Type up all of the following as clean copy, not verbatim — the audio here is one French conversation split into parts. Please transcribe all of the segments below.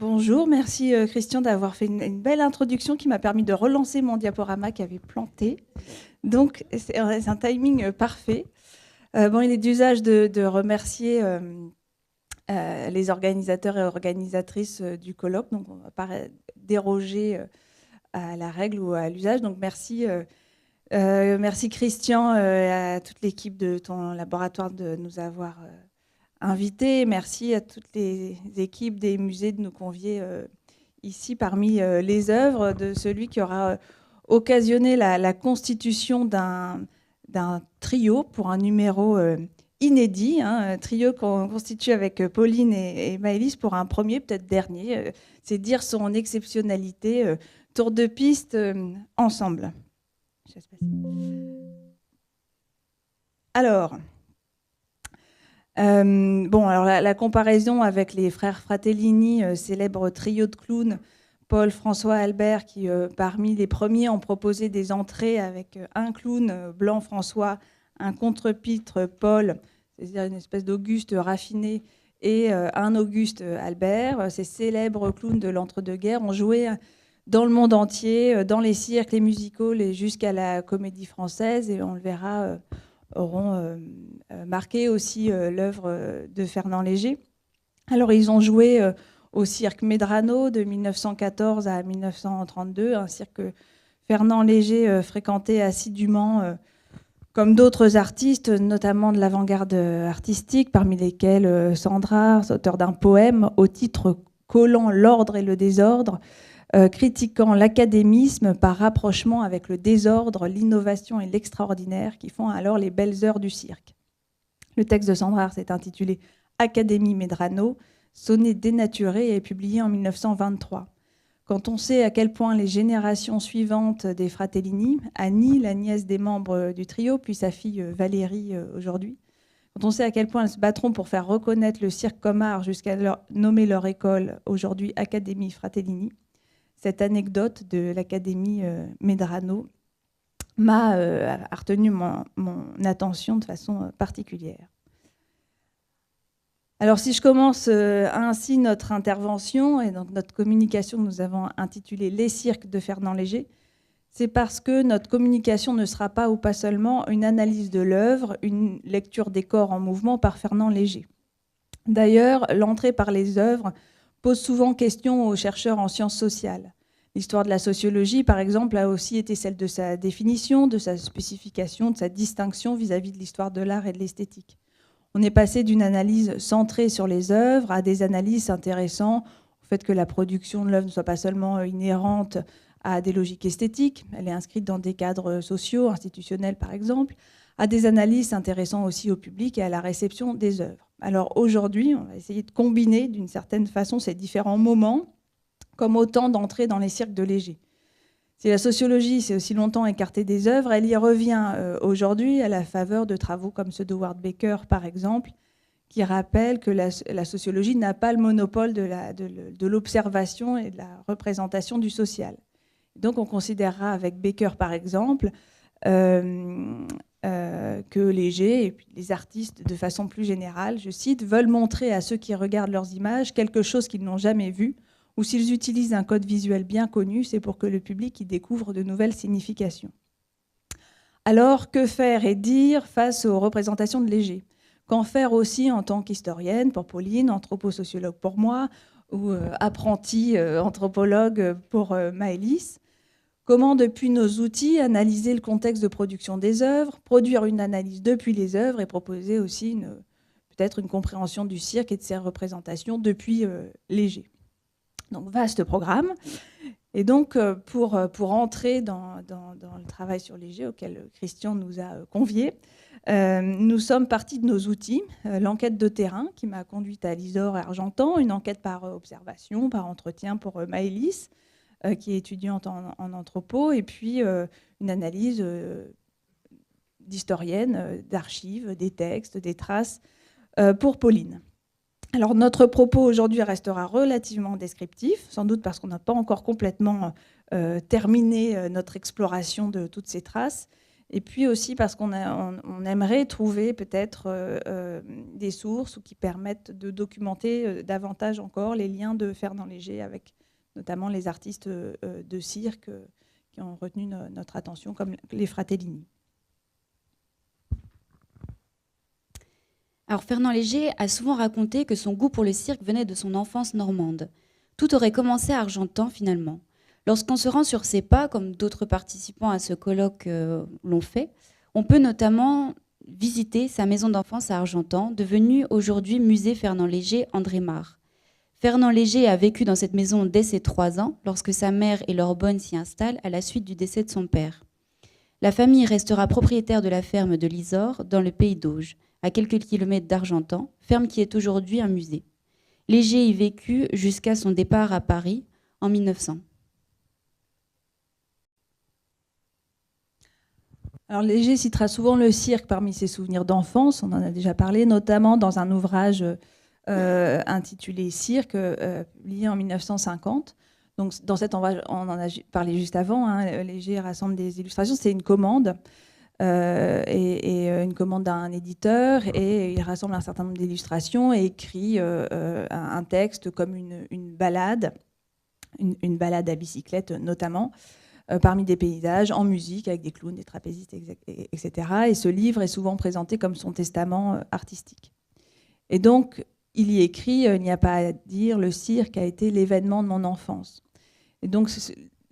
Bonjour, merci Christian d'avoir fait une belle introduction qui m'a permis de relancer mon diaporama qui avait planté. Donc c'est un timing parfait. Bon, il est d'usage de remercier les organisateurs et organisatrices du colloque. Donc on ne va pas déroger à la règle ou à l'usage. Donc merci Christian et à toute l'équipe de ton laboratoire de nous avoir invités. Merci à toutes les équipes des musées de nous convier ici parmi les œuvres de celui qui aura occasionné la constitution d'un trio pour un numéro inédit, un trio qu'on constitue avec Pauline et Maëlys pour un premier, peut-être dernier. C'est dire son exceptionnalité. Tour de piste ensemble. Alors, la comparaison avec les frères Fratellini, célèbre trio de clowns, Paul, François, Albert, qui parmi les premiers ont proposé des entrées avec un clown blanc François, un contre-pitre Paul, c'est-à-dire une espèce d'Auguste raffiné, et un Auguste Albert. Ces célèbres clowns de l'entre-deux-guerres ont joué dans le monde entier, dans les cirques, les musicals et jusqu'à la Comédie Française, et on le verra, auront marqué aussi l'œuvre de Fernand Léger. Alors ils ont joué au cirque Medrano de 1914 à 1932, un cirque que Fernand Léger fréquentait assidûment, comme d'autres artistes, notamment de l'avant-garde artistique, parmi lesquels Sandra, auteur d'un poème au titre collant l'ordre et le désordre, critiquant l'académisme par rapprochement avec le désordre, l'innovation et l'extraordinaire qui font alors les belles heures du cirque. Le texte de Sandrard s'est intitulé « Académie Medrano », sonnet dénaturé et publié en 1923. Quand on sait à quel point les générations suivantes des Fratellini, Annie, la nièce des membres du trio, puis sa fille Valérie aujourd'hui, quand on sait à quel point elles se battront pour faire reconnaître le cirque comme art jusqu'à nommer leur école aujourd'hui Académie Fratellini, cette anecdote de l'Académie Medrano m'a retenu mon attention de façon particulière. Alors si je commence ainsi notre intervention et donc notre communication que nous avons intitulée « Les cirques de Fernand Léger », c'est parce que notre communication ne sera pas ou pas seulement une analyse de l'œuvre, une lecture des corps en mouvement par Fernand Léger. D'ailleurs, l'entrée par les œuvres pose souvent question aux chercheurs en sciences sociales. L'histoire de la sociologie, par exemple, a aussi été celle de sa définition, de sa spécification, de sa distinction vis-à-vis de l'histoire de l'art et de l'esthétique. On est passé d'une analyse centrée sur les œuvres à des analyses s'intéressant au fait que la production de l'œuvre ne soit pas seulement inhérente à des logiques esthétiques, elle est inscrite dans des cadres sociaux, institutionnels par exemple, à des analyses s'intéressant aussi au public et à la réception des œuvres. Alors aujourd'hui, on va essayer de combiner d'une certaine façon ces différents moments comme autant d'entrées dans les cirques de Léger. Si la sociologie s'est aussi longtemps écartée des œuvres, elle y revient aujourd'hui à la faveur de travaux comme ceux de Howard Baker, par exemple, qui rappellent que la sociologie n'a pas le monopole de l'observation et de la représentation du social. Donc on considérera avec Baker, par exemple, que Léger et puis les artistes, de façon plus générale, je cite, veulent montrer à ceux qui regardent leurs images quelque chose qu'ils n'ont jamais vu, ou s'ils utilisent un code visuel bien connu, c'est pour que le public y découvre de nouvelles significations. Alors, que faire et dire face aux représentations de Léger ? Qu'en faire aussi en tant qu'historienne, pour Pauline, anthroposociologue pour moi, ou apprentie anthropologue pour Maëlys ? Comment, depuis nos outils, analyser le contexte de production des œuvres, produire une analyse depuis les œuvres et proposer aussi peut-être une compréhension du cirque et de ses représentations depuis Léger. Donc, vaste programme. Et donc, pour entrer dans le travail sur Léger, auquel Christian nous a conviés, nous sommes partis de nos outils, l'enquête de terrain qui m'a conduite à l'ISOR et Argentan, une enquête par observation, par entretien pour Maëlys, qui est étudiante en anthropo, et puis une analyse d'historienne, d'archives, des textes, des traces pour Pauline. Alors notre propos aujourd'hui restera relativement descriptif, sans doute parce qu'on n'a pas encore complètement terminé notre exploration de toutes ces traces, Et puis aussi parce qu'on aimerait trouver peut-être des sources qui permettent de documenter davantage encore les liens de Fernand Léger avec notamment les artistes de cirque qui ont retenu notre attention, comme les Fratellini. Alors Fernand Léger a souvent raconté que son goût pour le cirque venait de son enfance normande. Tout aurait commencé à Argentan finalement. Lorsqu'on se rend sur ses pas, comme d'autres participants à ce colloque l'ont fait, on peut notamment visiter sa maison d'enfance à Argentan, devenue aujourd'hui musée Fernand Léger André Marre. Fernand Léger a vécu dans cette maison dès ses 3 ans, lorsque sa mère et leur bonne s'y installent à la suite du décès de son père. La famille restera propriétaire de la ferme de l'Isore, dans le pays d'Auge, à quelques kilomètres d'Argentan, ferme qui est aujourd'hui un musée. Léger y vécut jusqu'à son départ à Paris en 1900. Alors Léger citera souvent le cirque parmi ses souvenirs d'enfance, on en a déjà parlé, notamment dans un ouvrage intitulé Cirque, publié en 1950. Donc, dans cet ouvrage, on en a parlé juste avant, hein, Léger rassemble des illustrations, c'est une commande, et une commande d'un éditeur, et il rassemble un certain nombre d'illustrations et écrit un texte comme une balade, une balade à bicyclette notamment, parmi des paysages, en musique, avec des clowns, des trapézistes, etc. Et ce livre est souvent présenté comme son testament artistique. Et donc, il y écrit, il n'y a pas à dire, le cirque a été l'événement de mon enfance. Et donc,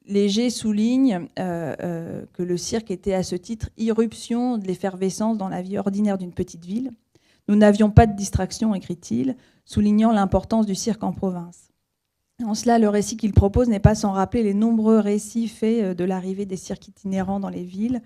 Léger souligne que le cirque était à ce titre irruption de l'effervescence dans la vie ordinaire d'une petite ville. Nous n'avions pas de distraction, écrit-il, soulignant l'importance du cirque en province. En cela, le récit qu'il propose n'est pas sans rappeler les nombreux récits faits de l'arrivée des cirques itinérants dans les villes,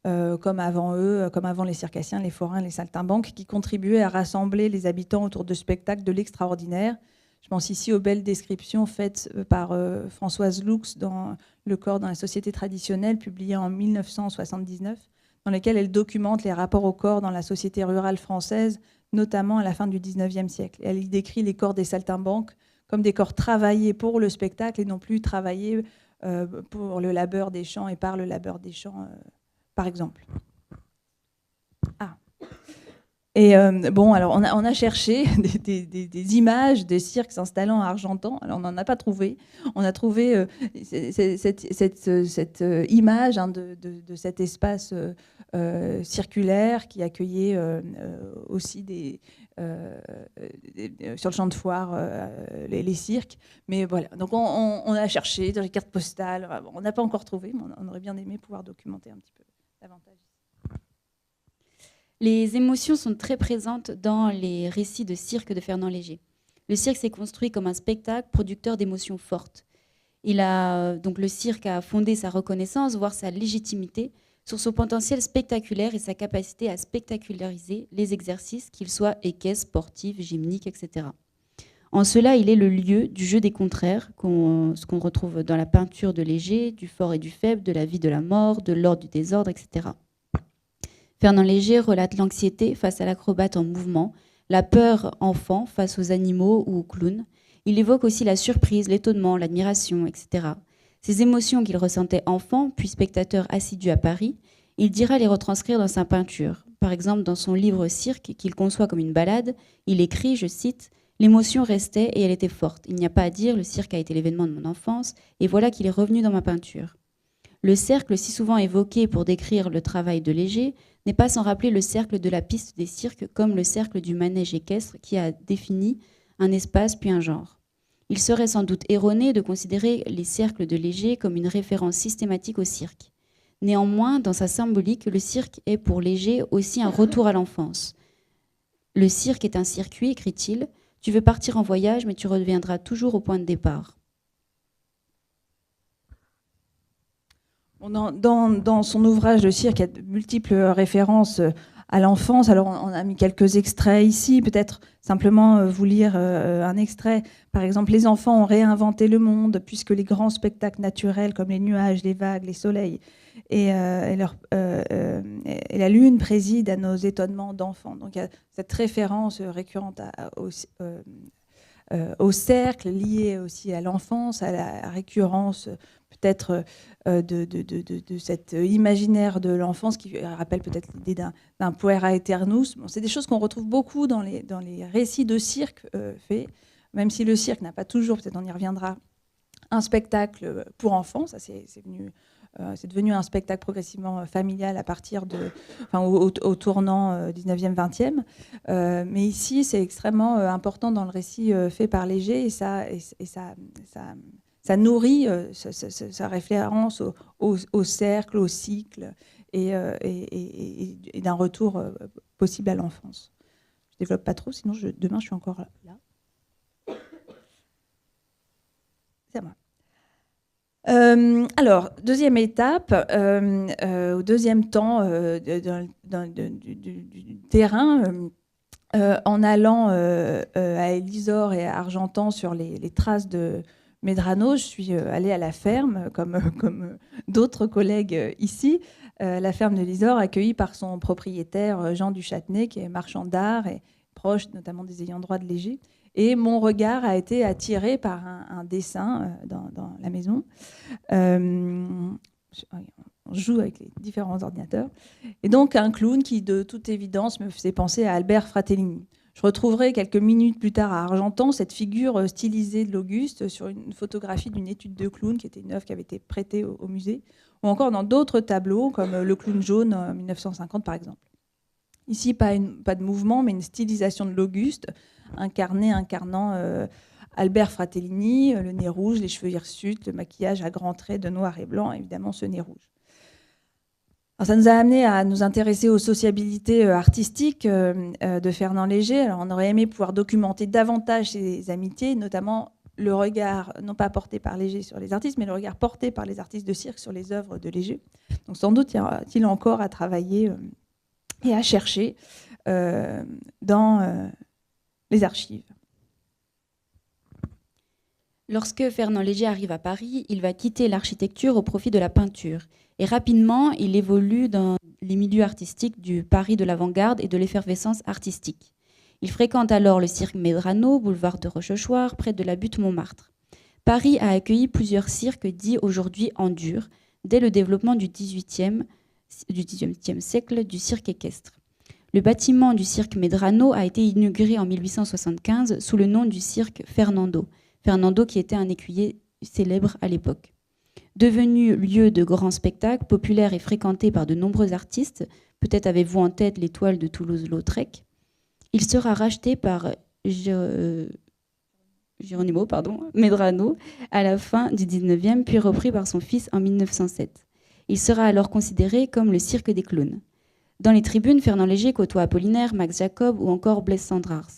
comme avant eux, comme avant les circassiens, les forains, les saltimbanques, qui contribuaient à rassembler les habitants autour de spectacles de l'extraordinaire. Je pense ici aux belles descriptions faites par Françoise Lux dans Le corps dans la société traditionnelle, publié en 1979, dans lesquelles elle documente les rapports au corps dans la société rurale française, notamment à la fin du XIXe siècle. Et elle y décrit les corps des saltimbanques comme des corps travaillés pour le spectacle et non plus travaillés pour le labeur des champs et par le labeur des champs, par exemple. Ah. Et bon, alors on a cherché des images de cirques s'installant à Argentan. Alors on n'en a pas trouvé. On a trouvé cette image de cet espace circulaire qui accueillait aussi sur le champ de foire les cirques. Mais voilà, donc on a cherché dans les cartes postales. On n'a pas encore trouvé, mais on aurait bien aimé pouvoir documenter un petit peu davantage. Les émotions sont très présentes dans les récits de cirque de Fernand Léger. Le cirque s'est construit comme un spectacle producteur d'émotions fortes. Donc le cirque a fondé sa reconnaissance, voire sa légitimité, sur son potentiel spectaculaire et sa capacité à spectaculariser les exercices, qu'ils soient équestres, sportifs, gymniques, etc. En cela, il est le lieu du jeu des contraires, ce qu'on retrouve dans la peinture de Léger, du fort et du faible, de la vie, de la mort, de l'ordre, du désordre, etc. Fernand Léger relate l'anxiété face à l'acrobate en mouvement, la peur enfant face aux animaux ou aux clowns. Il évoque aussi la surprise, l'étonnement, l'admiration, etc. Ces émotions qu'il ressentait enfant, puis spectateur assidu à Paris, il dira les retranscrire dans sa peinture. Par exemple, dans son livre Cirque, qu'il conçoit comme une balade, il écrit, je cite, « L'émotion restait et elle était forte. Il n'y a pas à dire, le cirque a été l'événement de mon enfance, et voilà qu'il est revenu dans ma peinture. » Le cercle, si souvent évoqué pour décrire le travail de Léger, n'est pas sans rappeler le cercle de la piste des cirques comme le cercle du manège équestre qui a défini un espace puis un genre. Il serait sans doute erroné de considérer les cercles de Léger comme une référence systématique au cirque. Néanmoins, dans sa symbolique, le cirque est pour Léger aussi un retour à l'enfance. Le cirque est un circuit, écrit-il, tu veux partir en voyage mais tu reviendras toujours au point de départ. Dans son ouvrage de cirque, il y a de multiples références à l'enfance. Alors, on a mis quelques extraits ici. Peut-être simplement vous lire un extrait. Par exemple, les enfants ont réinventé le monde puisque les grands spectacles naturels comme les nuages, les vagues, les soleils et la lune président à nos étonnements d'enfants. Donc, il y a cette référence récurrente au cercle, liées aussi à l'enfance, à la récurrence peut-être de cet imaginaire de l'enfance qui rappelle peut-être l'idée d'un puera aeternus. Bon, c'est des choses qu'on retrouve beaucoup dans les récits de cirque faits, même si le cirque n'a pas toujours, peut-être on y reviendra, un spectacle pour enfants. Ça, c'est devenu un spectacle progressivement familial à partir au tournant 19e, 20e. Mais ici, c'est extrêmement important dans le récit fait par Léger, et ça ça nourrit sa référence au cercle, au cycle, et d'un retour possible à l'enfance. Je ne développe pas trop, sinon demain je suis encore là. C'est à moi. Alors, deuxième étape, au deuxième temps du terrain, en allant à Elisor et à Argentan sur les traces de Medrano, je suis allée à la ferme, comme d'autres collègues ici, la ferme de Lisor, accueillie par son propriétaire Jean Duchâtenay, qui est marchand d'art et proche notamment des ayants droit de Léger. Et mon regard a été attiré par un dessin dans la maison. On joue avec les différents ordinateurs. Et donc un clown qui, de toute évidence, me faisait penser à Albert Fratellini. Je retrouverai quelques minutes plus tard à Argentan cette figure stylisée de l'Auguste sur une photographie d'une étude de clown, qui était une œuvre qui avait été prêtée au musée, ou encore dans d'autres tableaux, comme le clown jaune en 1950 par exemple. Ici, pas de mouvement, mais une stylisation de l'Auguste, incarnant Albert Fratellini, le nez rouge, les cheveux hirsutes, le maquillage à grands traits de noir et blanc, évidemment ce nez rouge. Alors, ça nous a amené à nous intéresser aux sociabilités artistiques de Fernand Léger. Alors, on aurait aimé pouvoir documenter davantage ces amitiés, notamment le regard, non pas porté par Léger sur les artistes, mais le regard porté par les artistes de cirque sur les œuvres de Léger. Donc sans doute y aura-t-il encore à travailler et à chercher dans les archives. Lorsque Fernand Léger arrive à Paris, il va quitter l'architecture au profit de la peinture. Et rapidement, il évolue dans les milieux artistiques du Paris de l'avant-garde et de l'effervescence artistique. Il fréquente alors le cirque Medrano, boulevard de Rochechouart, près de la butte Montmartre. Paris a accueilli plusieurs cirques dits aujourd'hui en dur, dès le développement du XVIIIe siècle du cirque équestre. Le bâtiment du cirque Medrano a été inauguré en 1875 sous le nom du cirque Fernando qui était un écuyer célèbre à l'époque. Devenu lieu de grands spectacles, populaire et fréquenté par de nombreux artistes, peut-être avez-vous en tête l'étoile de Toulouse-Lautrec, il sera racheté par Geronimo Medrano à la fin du 19e, puis repris par son fils en 1907. Il sera alors considéré comme le cirque des clowns. Dans les tribunes, Fernand Léger côtoie Apollinaire, Max Jacob ou encore Blaise Cendrars,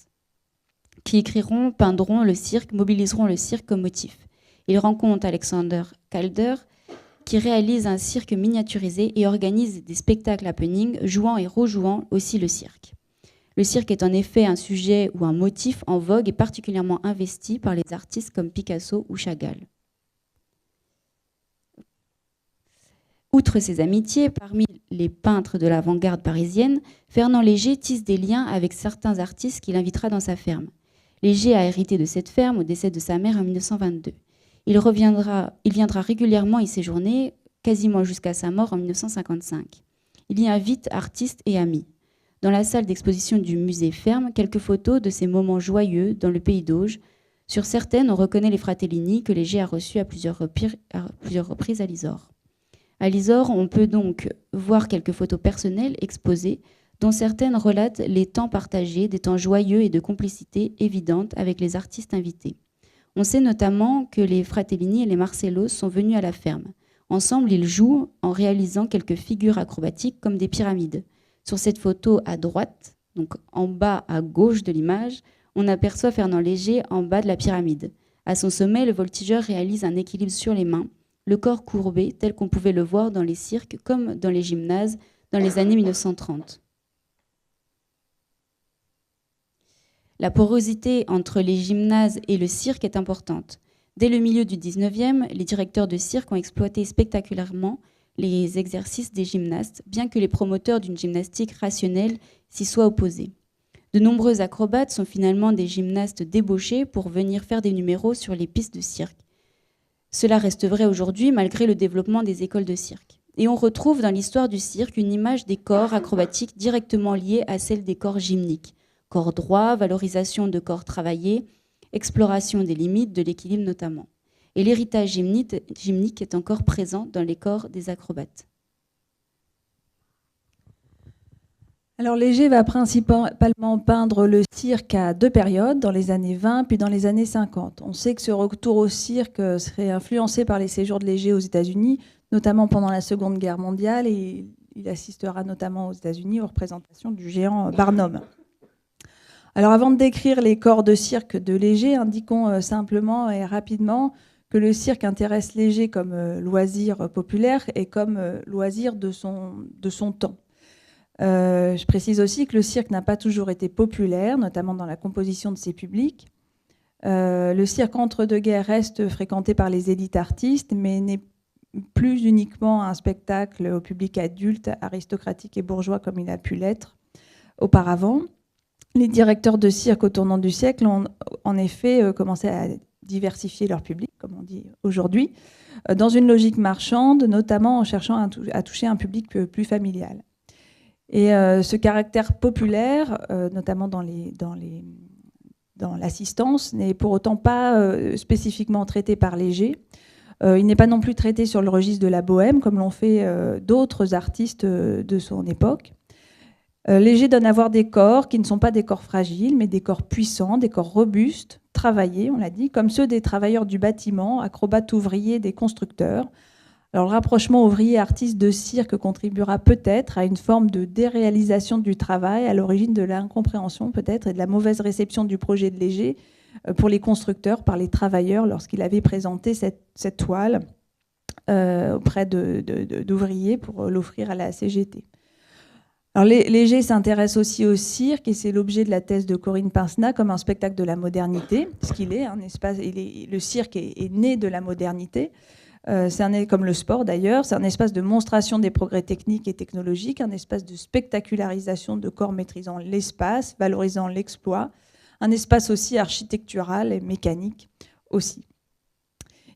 qui écriront, peindront le cirque, mobiliseront le cirque comme motif. Il rencontre Alexander Calder, qui réalise un cirque miniaturisé et organise des spectacles happening, jouant et rejouant aussi le cirque. Le cirque est en effet un sujet ou un motif en vogue et particulièrement investi par les artistes comme Picasso ou Chagall. Outre ses amitiés, parmi les peintres de l'avant-garde parisienne, Fernand Léger tisse des liens avec certains artistes qu'il invitera dans sa ferme. Léger a hérité de cette ferme au décès de sa mère en 1922. Il viendra régulièrement y séjourner, quasiment jusqu'à sa mort en 1955. Il y invite artistes et amis. Dans la salle d'exposition du musée Ferme, quelques photos de ces moments joyeux dans le pays d'Auge. Sur certaines, on reconnaît les Fratellini que Léger a reçus à plusieurs reprises à Lisor. À Lisor, on peut donc voir quelques photos personnelles exposées, dont certaines relatent les temps partagés, des temps joyeux et de complicité évidente avec les artistes invités. On sait notamment que les Fratellini et les Marcello sont venus à la ferme. Ensemble, ils jouent en réalisant quelques figures acrobatiques comme des pyramides. Sur cette photo à droite, donc en bas à gauche de l'image, on aperçoit Fernand Léger en bas de la pyramide. À son sommet, le voltigeur réalise un équilibre sur les mains, le corps courbé tel qu'on pouvait le voir dans les cirques comme dans les gymnases dans les années 1930. La porosité entre les gymnases et le cirque est importante. Dès le milieu du 19e, les directeurs de cirque ont exploité spectaculairement les exercices des gymnastes, bien que les promoteurs d'une gymnastique rationnelle s'y soient opposés. De nombreux acrobates sont finalement des gymnastes débauchés pour venir faire des numéros sur les pistes de cirque. Cela reste vrai aujourd'hui malgré le développement des écoles de cirque. Et on retrouve dans l'histoire du cirque une image des corps acrobatiques directement liée à celle des corps gymniques. Corps droit, valorisation de corps travaillés, exploration des limites de l'équilibre notamment. Et l'héritage gymnique est encore présent dans les corps des acrobates. Alors Léger va principalement peindre le cirque à deux périodes, dans les années 20 puis dans les années 50. On sait que ce retour au cirque serait influencé par les séjours de Léger aux États-Unis, notamment pendant la Seconde Guerre mondiale, et il assistera notamment aux États-Unis aux représentations du géant Barnum. Alors avant de décrire les corps de cirque de Léger, indiquons simplement et rapidement que le cirque intéresse Léger comme loisir populaire et comme loisir de son temps. Je précise aussi que le cirque n'a pas toujours été populaire, notamment dans la composition de ses publics. Le cirque entre-deux-guerres reste fréquenté par les élites artistes, mais n'est plus uniquement un spectacle au public adulte, aristocratique et bourgeois comme il a pu l'être auparavant. Les directeurs de cirque au tournant du siècle ont en effet commencé à diversifier leur public, comme on dit aujourd'hui, dans une logique marchande, notamment en cherchant à toucher un public plus familial. Et ce caractère populaire, notamment dans l'assistance, n'est pour autant pas spécifiquement traité par Léger. Il n'est pas non plus traité sur le registre de la bohème, comme l'ont fait d'autres artistes de son époque. Léger donne à voir des corps qui ne sont pas des corps fragiles, mais des corps puissants, des corps robustes, travaillés, on l'a dit, comme ceux des travailleurs du bâtiment, acrobates ouvriers des constructeurs. Alors, le rapprochement ouvrier-artiste de cirque contribuera peut-être à une forme de déréalisation du travail, à l'origine de l'incompréhension peut-être et de la mauvaise réception du projet de Léger pour les constructeurs, par les travailleurs, lorsqu'il avait présenté cette toile auprès d'ouvriers pour l'offrir à la CGT. Alors, Léger s'intéresse aussi au cirque, et c'est l'objet de la thèse de Corinne Pinsna, comme un spectacle de la modernité, ce qu'il est, un espace, le cirque est né de la modernité. C'est comme le sport d'ailleurs, c'est un espace de monstration des progrès techniques et technologiques, un espace de spectacularisation de corps maîtrisant l'espace, valorisant l'exploit, un espace aussi architectural et mécanique aussi.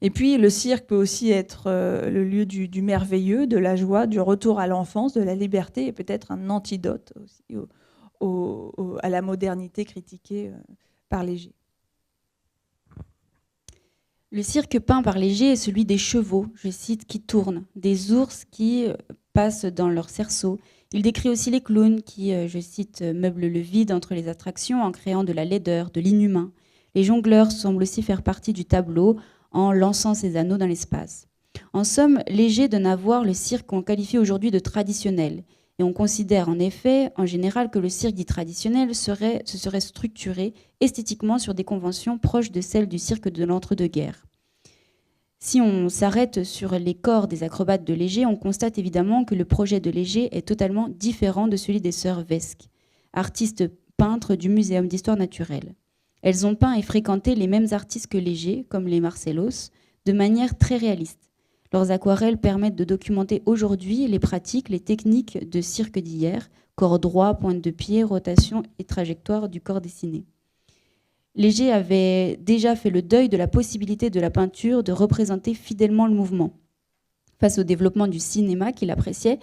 Et puis le cirque peut aussi être le lieu du merveilleux, de la joie, du retour à l'enfance, de la liberté, et peut-être un antidote aussi à la modernité critiquée par Léger. Le cirque peint par Léger est celui des chevaux, je cite, qui tournent, des ours qui passent dans leur cerceau. Il décrit aussi les clowns qui, je cite, meublent le vide entre les attractions en créant de la laideur, de l'inhumain. Les jongleurs semblent aussi faire partie du tableau en lançant ses anneaux dans l'espace. En somme, Léger donne à voir le cirque qu'on qualifie aujourd'hui de traditionnel. Et on considère en effet, en général, que le cirque dit traditionnel se serait structuré esthétiquement sur des conventions proches de celles du cirque de l'entre-deux-guerres. Si on s'arrête sur les corps des acrobates de Léger, on constate évidemment que le projet de Léger est totalement différent de celui des sœurs Vesque, artistes peintres du Muséum d'histoire naturelle. Elles ont peint et fréquenté les mêmes artistes que Léger, comme les Marcellos, de manière très réaliste. Leurs aquarelles permettent de documenter aujourd'hui les pratiques, les techniques de cirque d'hier, corps droit, pointe de pied, rotation et trajectoire du corps dessiné. Léger avait déjà fait le deuil de la possibilité de la peinture de représenter fidèlement le mouvement. Face au développement du cinéma qu'il appréciait,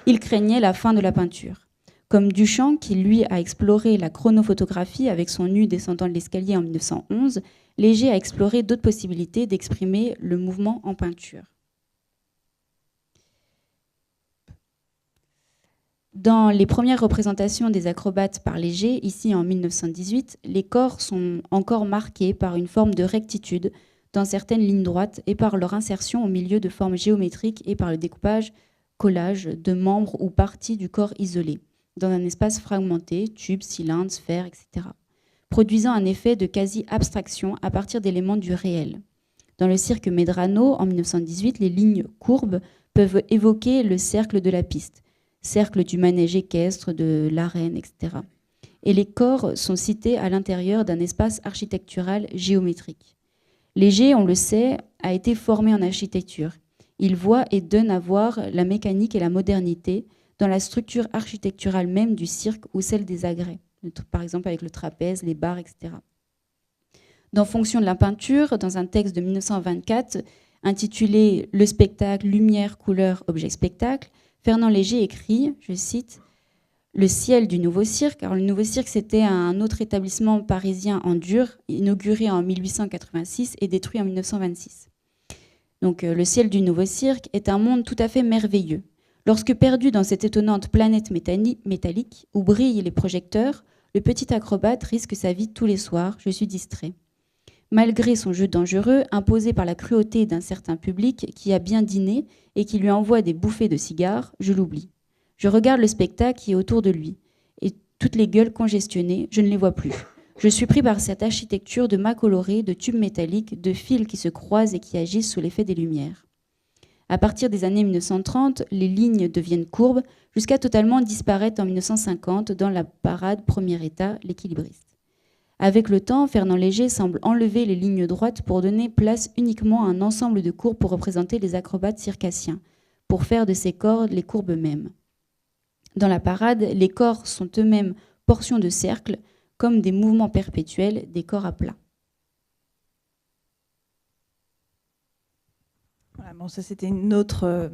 il craignait la fin de la peinture. Comme Duchamp, qui lui a exploré la chronophotographie avec son nu descendant de l'escalier en 1911, Léger a exploré d'autres possibilités d'exprimer le mouvement en peinture. Dans les premières représentations des acrobates par Léger, ici en 1918, les corps sont encore marqués par une forme de rectitude dans certaines lignes droites et par leur insertion au milieu de formes géométriques et par le découpage, collage de membres ou parties du corps isolés, dans un espace fragmenté, tubes, cylindres, sphères, etc., produisant un effet de quasi-abstraction à partir d'éléments du réel. Dans le cirque Medrano, en 1918, les lignes courbes peuvent évoquer le cercle de la piste, cercle du manège équestre, de l'arène, etc. Et les corps sont cités à l'intérieur d'un espace architectural géométrique. Léger, on le sait, a été formé en architecture. Il voit et donne à voir la mécanique et la modernité dans la structure architecturale même du cirque ou celle des agrès, par exemple avec le trapèze, les barres, etc. Dans Fonction de la peinture, dans un texte de 1924 intitulé « Le spectacle, lumière, couleur, objet spectacle », Fernand Léger écrit, je cite, « Le ciel du Nouveau Cirque ». Alors, le Nouveau Cirque, c'était un autre établissement parisien en dur, inauguré en 1886 et détruit en 1926. Donc, le ciel du Nouveau Cirque est un monde tout à fait merveilleux. Lorsque perdu dans cette étonnante planète métallique où brillent les projecteurs, le petit acrobate risque sa vie tous les soirs. Je suis distrait. Malgré son jeu dangereux, imposé par la cruauté d'un certain public qui a bien dîné et qui lui envoie des bouffées de cigares, je l'oublie. Je regarde le spectacle qui est autour de lui, et toutes les gueules congestionnées, je ne les vois plus. Je suis pris par cette architecture de mâts colorés, de tubes métalliques, de fils qui se croisent et qui agissent sous l'effet des lumières. À partir des années 1930, les lignes deviennent courbes, jusqu'à totalement disparaître en 1950 dans la parade premier état, l'équilibriste. Avec le temps, Fernand Léger semble enlever les lignes droites pour donner place uniquement à un ensemble de courbes pour représenter les acrobates circassiens, pour faire de ces corps les courbes mêmes. Dans la parade, les corps sont eux-mêmes portions de cercles, comme des mouvements perpétuels des corps à plat. Voilà, bon, ça c'était une autre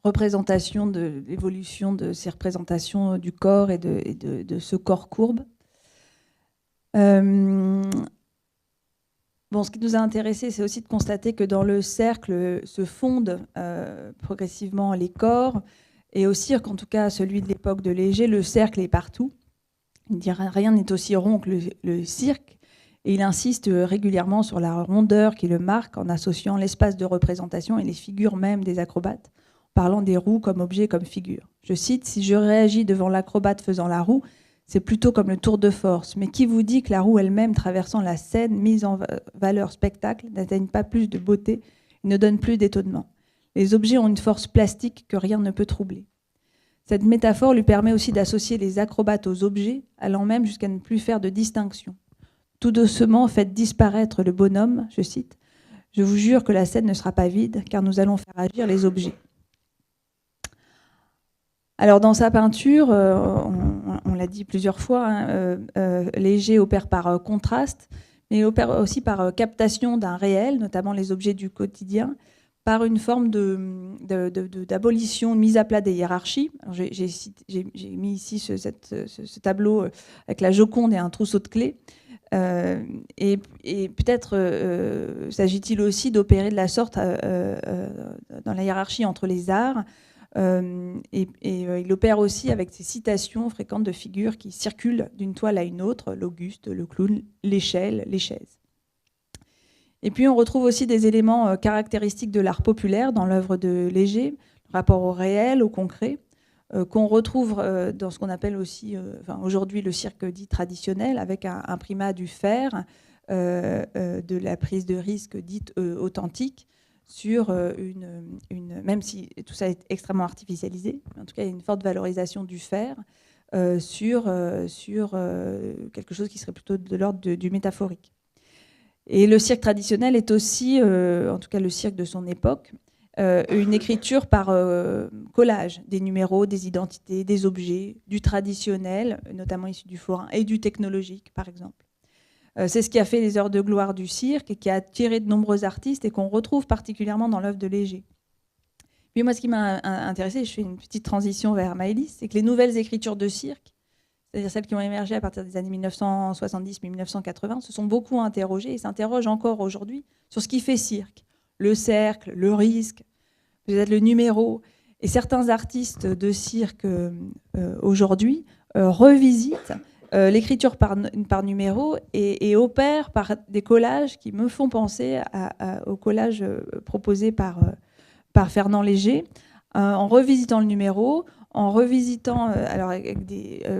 représentation de l'évolution de ces représentations du corps et de ce corps courbe. Bon, ce qui nous a intéressé, c'est aussi de constater que dans le cercle se fondent progressivement les corps, et au cirque, en tout cas celui de l'époque de Léger, le cercle est partout. Il dit rien n'est aussi rond que le cirque, et il insiste régulièrement sur la rondeur qui le marque en associant l'espace de représentation et les figures même des acrobates, en parlant des roues comme objet, comme figure. Je cite, « Si je réagis devant l'acrobate faisant la roue, c'est plutôt comme le tour de force. Mais qui vous dit que la roue elle-même traversant la scène, mise en valeur spectacle, n'atteigne pas plus de beauté et ne donne plus d'étonnement? Les objets ont une force plastique que rien ne peut troubler. » Cette métaphore lui permet aussi d'associer les acrobates aux objets, allant même jusqu'à ne plus faire de distinction. Tout doucement, faites disparaître le bonhomme, je cite, « Je vous jure que la scène ne sera pas vide, car nous allons faire agir les objets. » Alors dans sa peinture, on l'a dit plusieurs fois, Léger opère par contraste, mais il opère aussi par captation d'un réel, notamment les objets du quotidien, par une forme d'abolition, de mise à plat des hiérarchies. J'ai mis ici ce tableau avec la Joconde et un trousseau de clés. Et peut-être s'agit-il aussi d'opérer de la sorte dans la hiérarchie entre les arts. Il opère aussi avec ces citations fréquentes de figures qui circulent d'une toile à une autre, l'Auguste, le clown, l'échelle, les chaises. Et puis on retrouve aussi des éléments caractéristiques de l'art populaire dans l'œuvre de Léger, le rapport au réel, au concret, qu'on retrouve dans ce qu'on appelle aussi aujourd'hui le cirque dit traditionnel, avec un primat du faire, de la prise de risque dite authentique, sur même si tout ça est extrêmement artificialisé, en tout cas il y a une forte valorisation du faire sur quelque chose qui serait plutôt de l'ordre du métaphorique. Et le cirque traditionnel est aussi, en tout cas le cirque de son époque, une écriture par collage, des numéros, des identités, des objets, du traditionnel, notamment issu du forain, et du technologique, par exemple. C'est ce qui a fait les heures de gloire du cirque et qui a attiré de nombreux artistes et qu'on retrouve particulièrement dans l'œuvre de Léger. Puis moi, ce qui m'a intéressé, je fais une petite transition vers Maëlys, c'est que les nouvelles écritures de cirque, c'est-à-dire celles qui ont émergé à partir des années 1970-1980, se sont beaucoup interrogées et s'interrogent encore aujourd'hui sur ce qui fait cirque. Le cercle, le risque, peut-être le numéro. Et certains artistes de cirque aujourd'hui revisitent l'écriture par numéro et opère par des collages qui me font penser au collage proposé par Fernand Léger, en revisitant le numéro, en revisitant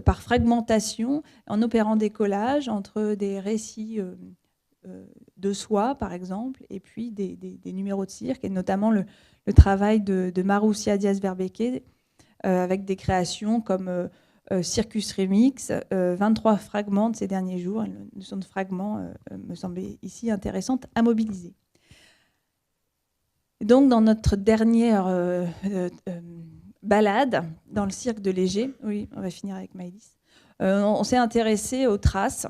par fragmentation, en opérant des collages entre des récits de soi, par exemple, et puis des numéros de cirque, et notamment le travail de Marussia Diaz-Verbeke, avec des créations comme Circus Remix, 23 fragments de ces derniers jours. La notion de fragments me semblait ici intéressante à mobiliser. Donc, dans notre dernière balade dans le cirque de Léger, oui, on va finir avec Maëlys, On s'est intéressé aux traces,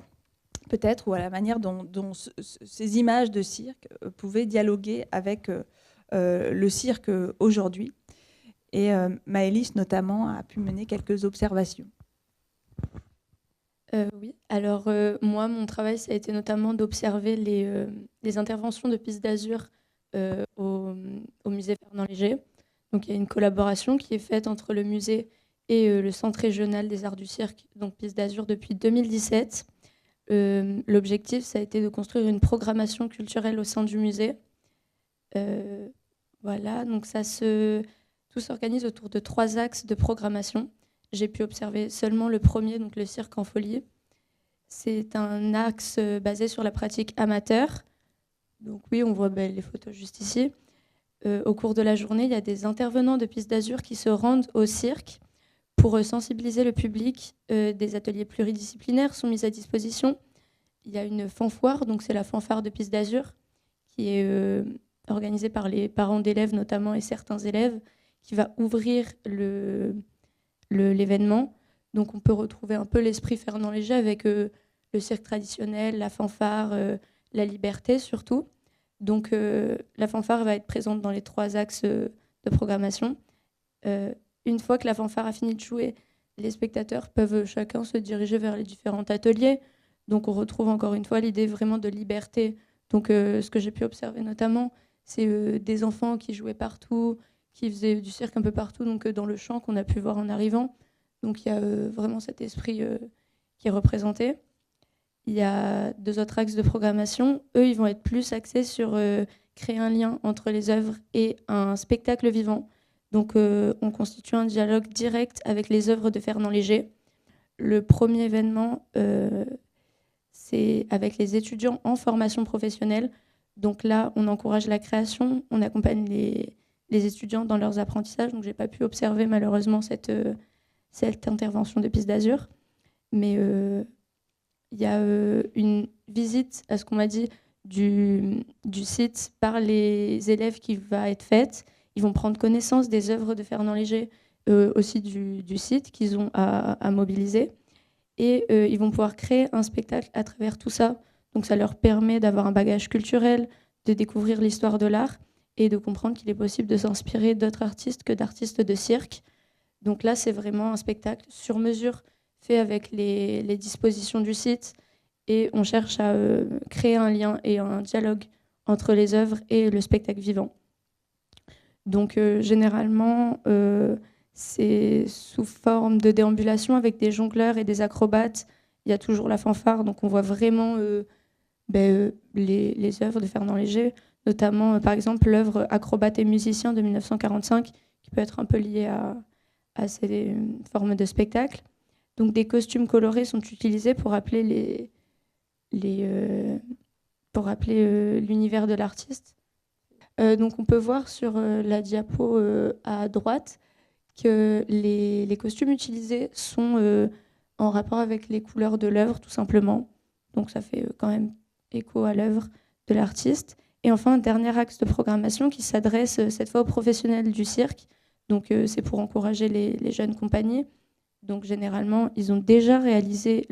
peut-être, ou à la manière dont ces images de cirque pouvaient dialoguer avec le cirque aujourd'hui. Et Maëlys, notamment, a pu mener quelques observations. Oui, alors moi, mon travail, ça a été notamment d'observer les interventions de Piste d'Azur au musée Fernand Léger. Donc il y a une collaboration qui est faite entre le musée et le Centre régional des arts du cirque, donc Piste d'Azur, depuis 2017. L'objectif, ça a été de construire une programmation culturelle au sein du musée. Voilà, donc tout s'organise autour de 3 axes de programmation. J'ai pu observer seulement le premier, donc le cirque en folie. C'est un axe basé sur la pratique amateur. Donc oui, on voit les photos juste ici. Au cours de la journée, il y a des intervenants de Piste d'Azur qui se rendent au cirque pour sensibiliser le public. Des ateliers pluridisciplinaires sont mis à disposition. Il y a une fanfare, donc c'est la fanfare de Piste d'Azur, qui est organisée par les parents d'élèves notamment et certains élèves, qui va ouvrir l'événement. Donc on peut retrouver un peu l'esprit Fernand Léger avec le cirque traditionnel, la fanfare, la liberté surtout. Donc la fanfare va être présente dans les 3 axes de programmation. Une fois que la fanfare a fini de jouer, les spectateurs peuvent chacun se diriger vers les différents ateliers. Donc on retrouve encore une fois l'idée vraiment de liberté. Donc ce que j'ai pu observer notamment, c'est des enfants qui jouaient partout, qui faisaient du cirque un peu partout, donc dans le champ qu'on a pu voir en arrivant. Donc il y a vraiment cet esprit qui est représenté. Il y a 2 autres axes de programmation. Eux, ils vont être plus axés sur créer un lien entre les œuvres et un spectacle vivant. Donc on constitue un dialogue direct avec les œuvres de Fernand Léger. Le premier événement, c'est avec les étudiants en formation professionnelle. Donc là, on encourage la création, on accompagne les étudiants dans leurs apprentissages. Donc je n'ai pas pu observer malheureusement cette intervention de Piste d'Azur. Mais il y a une visite, à ce qu'on m'a dit, du site par les élèves qui va être faite. Ils vont prendre connaissance des œuvres de Fernand Léger, aussi du site qu'ils ont à mobiliser. Et ils vont pouvoir créer un spectacle à travers tout ça. Donc ça leur permet d'avoir un bagage culturel, de découvrir l'histoire de l'art et de comprendre qu'il est possible de s'inspirer d'autres artistes que d'artistes de cirque. Donc là, c'est vraiment un spectacle sur mesure fait avec les dispositions du site. Et on cherche à créer un lien et un dialogue entre les œuvres et le spectacle vivant. Donc généralement, c'est sous forme de déambulation avec des jongleurs et des acrobates. Il y a toujours la fanfare, donc on voit vraiment les œuvres de Fernand Léger, notamment par exemple l'œuvre Acrobate et musicien de 1945, qui peut être un peu liée à ces formes de spectacle. Donc des costumes colorés sont utilisés pour rappeler l'univers de l'artiste. Donc on peut voir sur la diapo à droite que les costumes utilisés sont en rapport avec les couleurs de l'œuvre, tout simplement. Donc ça fait quand même écho à l'œuvre de l'artiste. Et enfin, un dernier axe de programmation qui s'adresse cette fois aux professionnels du cirque. Donc c'est pour encourager les jeunes compagnies. Donc généralement, ils ont déjà réalisé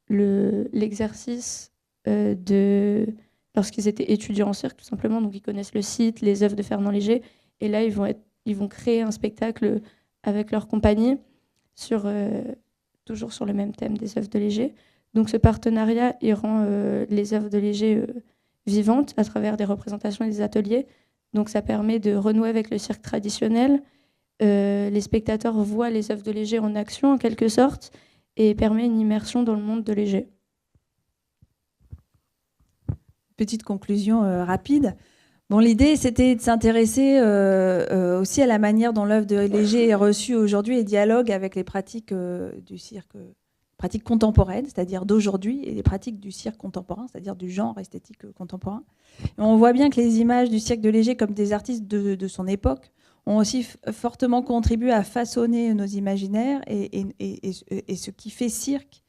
l'exercice lorsqu'ils étaient étudiants en cirque, tout simplement. Donc ils connaissent le site, les œuvres de Fernand Léger. Et là, ils vont créer un spectacle avec leur compagnie, toujours sur le même thème des œuvres de Léger. Donc ce partenariat, il rend les œuvres de Léger vivantes à travers des représentations et des ateliers. Donc ça permet de renouer avec le cirque traditionnel. Les spectateurs voient les œuvres de Léger en action, en quelque sorte, et permet une immersion dans le monde de Léger. Petite conclusion rapide. Bon, l'idée, c'était de s'intéresser aussi à la manière dont l'œuvre de Léger est reçue aujourd'hui et dialogue avec les pratiques du cirque, pratiques contemporaines, c'est-à-dire d'aujourd'hui, et les pratiques du cirque contemporain, c'est-à-dire du genre esthétique contemporain. Et on voit bien que les images du cirque de Léger, comme des artistes de son époque, ont aussi fortement contribué à façonner nos imaginaires et ce qui fait cirque.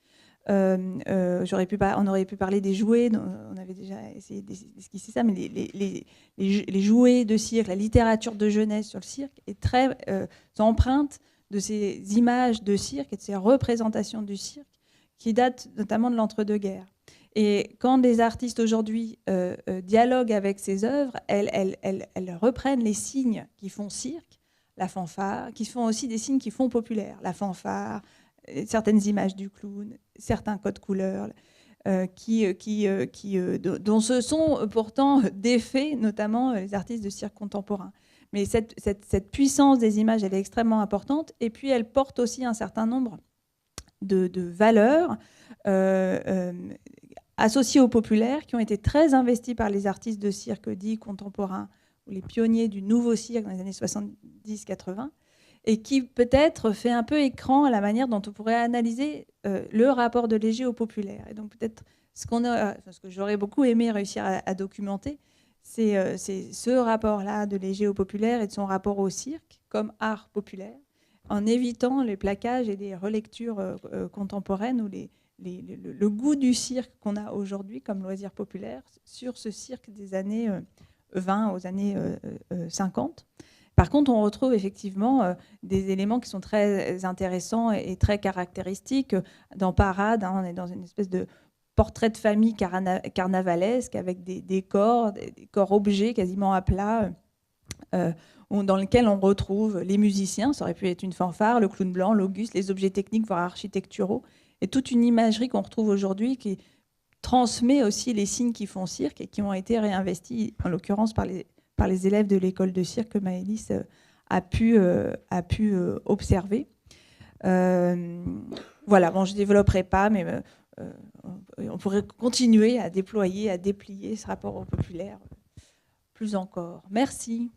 On aurait pu parler des jouets, on avait déjà essayé d'esquisser ça, mais les jouets de cirque, la littérature de jeunesse sur le cirque est très empreinte de ces images de cirque et de ces représentations du cirque qui datent notamment de l'entre-deux-guerres. Et quand des artistes aujourd'hui dialoguent avec ces œuvres, elles reprennent les signes qui font cirque, la fanfare, qui font aussi des signes qui font populaire, la fanfare, certaines images du clown, certains codes couleurs, dont se sont pourtant défaits, notamment les artistes de cirque contemporain. Mais cette puissance des images, elle est extrêmement importante. Et puis, elle porte aussi un certain nombre de valeurs associées au populaire, qui ont été très investies par les artistes de cirque dits contemporains, ou les pionniers du nouveau cirque dans les années 70-80, et qui peut-être fait un peu écran à la manière dont on pourrait analyser le rapport de Léger au populaire. Et donc peut-être ce que j'aurais beaucoup aimé réussir à documenter, c'est ce rapport-là de Léger au populaire et de son rapport au cirque comme art populaire, en évitant les plaquages et les relectures contemporaines ou le goût du cirque qu'on a aujourd'hui comme loisir populaire sur ce cirque des années 20 aux années 50. Par contre, on retrouve effectivement des éléments qui sont très intéressants et très caractéristiques. Dans Parade, on est dans une espèce de portrait de famille carnavalesque avec des corps objets quasiment à plat, dans lequel on retrouve les musiciens, ça aurait pu être une fanfare, le clown blanc, l'Auguste, les objets techniques, voire architecturaux, et toute une imagerie qu'on retrouve aujourd'hui qui transmet aussi les signes qui font cirque et qui ont été réinvestis, en l'occurrence par les élèves de l'école de cirque que Maëlys a pu observer. Voilà, bon, je ne développerai pas, mais on pourrait continuer à déployer, à déplier ce rapport au populaire plus encore. Merci.